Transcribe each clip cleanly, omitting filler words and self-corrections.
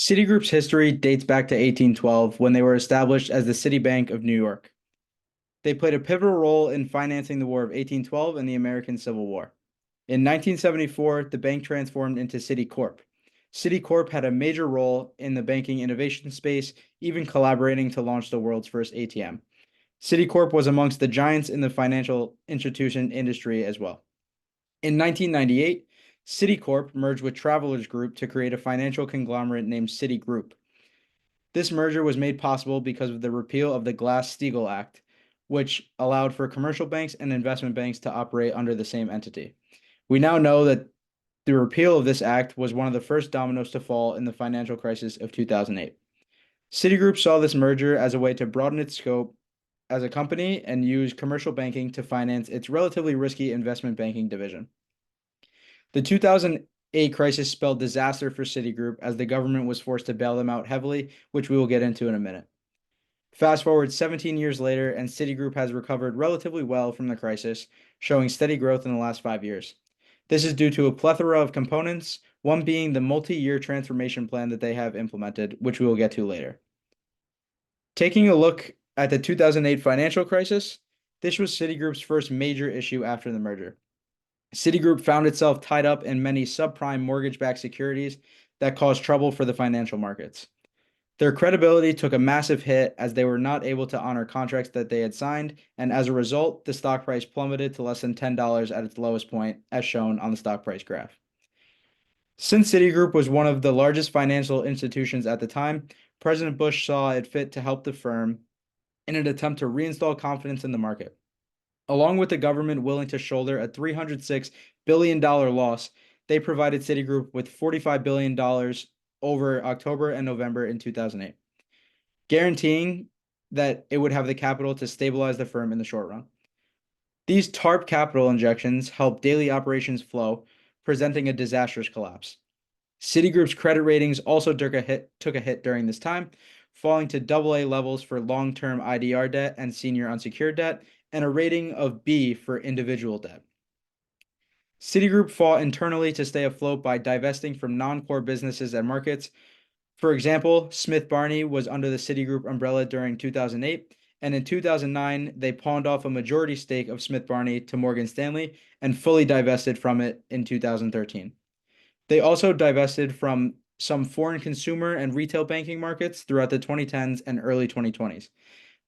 Citigroup's history dates back to 1812 when they were established as the Citibank of New York. They played a pivotal role in financing the War of 1812 and the American Civil War. In 1974, the bank transformed into Citicorp. Citicorp had a major role in the banking innovation space, even collaborating to launch the world's first ATM. Citicorp was amongst the giants in the financial institution industry as well. In 1998, Citicorp merged with Travelers Group to create a financial conglomerate named Citigroup. This merger was made possible because of the repeal of the Glass-Steagall Act, which allowed for commercial banks and investment banks to operate under the same entity. We now know that the repeal of this act was one of the first dominoes to fall in the financial crisis of 2008. Citigroup saw this merger as a way to broaden its scope as a company and use commercial banking to finance its relatively risky investment banking division. The 2008 crisis spelled disaster for Citigroup as the government was forced to bail them out heavily, which we will get into in a minute. Fast forward 17 years later, and Citigroup has recovered relatively well from the crisis, showing steady growth in the last 5 years. This is due to a plethora of components, one being the multi-year transformation plan that they have implemented, which we will get to later. Taking a look at the 2008 financial crisis, this was Citigroup's first major issue after the merger. Citigroup found itself tied up in many subprime mortgage-backed securities that caused trouble for the financial markets. Their credibility took a massive hit as they were not able to honor contracts that they had signed, and as a result, the stock price plummeted to less than $10 at its lowest point, as shown on the stock price graph. Since Citigroup was one of the largest financial institutions at the time, President Bush saw it fit to help the firm in an attempt to reinstall confidence in the market. Along with the government willing to shoulder a $306 billion loss, they provided Citigroup with $45 billion over October and November in 2008, guaranteeing that it would have the capital to stabilize the firm in the short run. These TARP capital injections helped daily operations flow, presenting a disastrous collapse. Citigroup's credit ratings also took a hit during this time, falling to AA levels for long-term IDR debt and senior unsecured debt, and a rating of B for individual debt. Citigroup fought internally to stay afloat by divesting from non-core businesses and markets. For example, Smith Barney was under the Citigroup umbrella during 2008, and in 2009, they pawned off a majority stake of Smith Barney to Morgan Stanley and fully divested from it in 2013. They also divested from some foreign consumer and retail banking markets throughout the 2010s and early 2020s.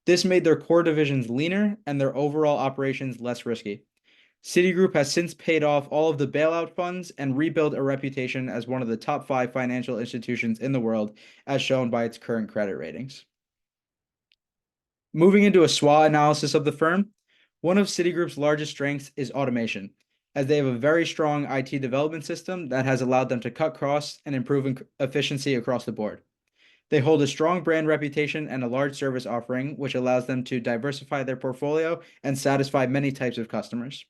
This made their core divisions leaner and their overall operations less risky. Citigroup has since paid off all of the bailout funds and rebuilt a reputation as one of the top 5 financial institutions in the world, as shown by its current credit ratings. Moving into a SWOT analysis of the firm, one of Citigroup's largest strengths is automation, as they have a very strong IT development system that has allowed them to cut costs and improve efficiency across the board. They hold a strong brand reputation and a large service offering, which allows them to diversify their portfolio and satisfy many types of customers.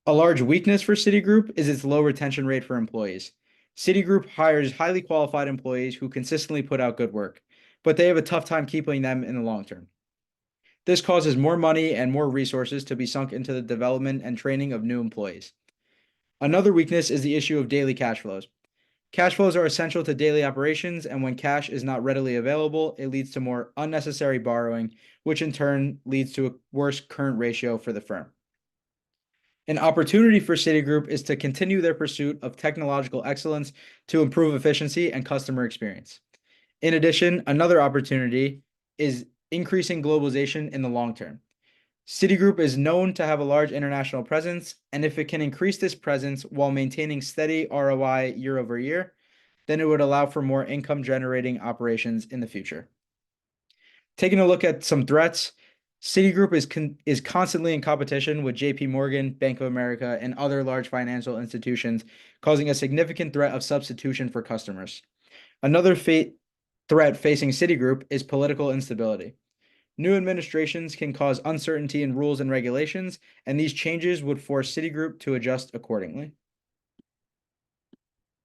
A large weakness for Citigroup is its low retention rate for employees. Citigroup hires highly qualified employees who consistently put out good work, but they have a tough time keeping them in the long term. This causes more money and more resources to be sunk into the development and training of new employees. Another weakness is the issue of daily cash flows. Cash flows are essential to daily operations, and when cash is not readily available, it leads to more unnecessary borrowing, which in turn leads to a worse current ratio for the firm. An opportunity for Citigroup is to continue their pursuit of technological excellence to improve efficiency and customer experience. In addition, another opportunity is increasing globalization in the long term. Citigroup is known to have a large international presence, and if it can increase this presence while maintaining steady ROI year over year, then it would allow for more income-generating operations in the future. Taking a look at some threats, Citigroup is constantly in competition with JP Morgan, Bank of America, and other large financial institutions, causing a significant threat of substitution for customers. Another threat facing Citigroup is political instability. New administrations can cause uncertainty in rules and regulations, and these changes would force Citigroup to adjust accordingly.